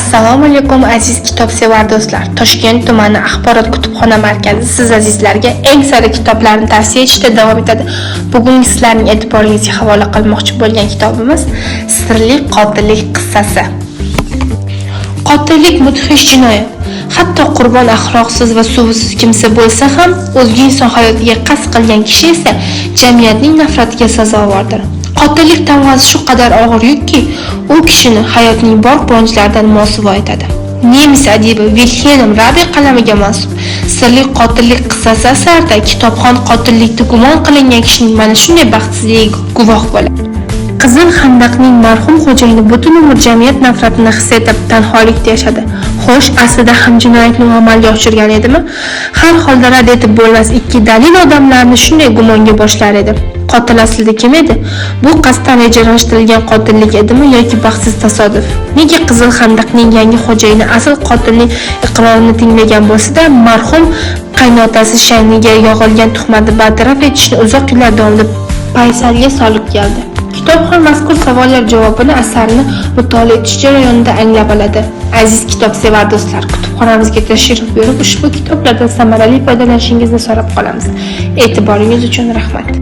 Assalomu alaykum aziz kitobsevar do'stlar. Toshkent tumani axborot kutubxona markazi siz azizlarga eng sara kitoblarni tavsiya etishda davom etadi. Bugun sizlarning e'tiboringizga havola qilmoqchi bo'lgan kitobimiz Sirli qotillik qissasi. Qotillik mudhish jinoyat. Hatto qurbon axloqsiz va suvsiz kimsa bo'lsa ham, o'zga inson hayotiga qasd qilgan kishi esa jamiyatning nafratiga sazovordir. Qotillik tamg'asi shu qadar og'ir yukki, u kishini hayotning bor quvonchlaridan mosuvo etadi. Nemis adibi Wilhelm Rabi qalamiga mansub Sirli qotillik qissasi asarida kitobxon qotillikda gumon qilingan kishining mana shunday baxtsizligiga guvoh bo'ladi. Qizil Xandaqning marhum xo'jayini butun umr jamiyat nafratini his etib tanholikda yashadi. Xo'sh, aslida ham jinoyatni amalga oshirgan edimi? Har holda rad etib bo'lmas ikki dalil odamlarni shunday gumonga boshlar edi. Qotil aslida kim edi? Bu qasddan rejalashtirilgan qotillik edimi yoki baxtsiz tasodif? Nega Qizil Xandaqning yangi xo'jayini asl qotilning iqrorini tinglagan bo'lsa-da, marhum qaynotasi sha'niga yog'ilgan tuhmatni bartaraf etishni uzoq yillar davomida paysalga solib keldi? Kitob ham mazkur savollar javobini asarni mutolaa etish jarayonida anglab oladi. Aziz kitobsevar do'stlar, kutubxonamizga tashrif buyurib ushbu kitoblardan samarali foydalanishingizni so'rab qolamiz. E'tiboringiz uchun rahmat.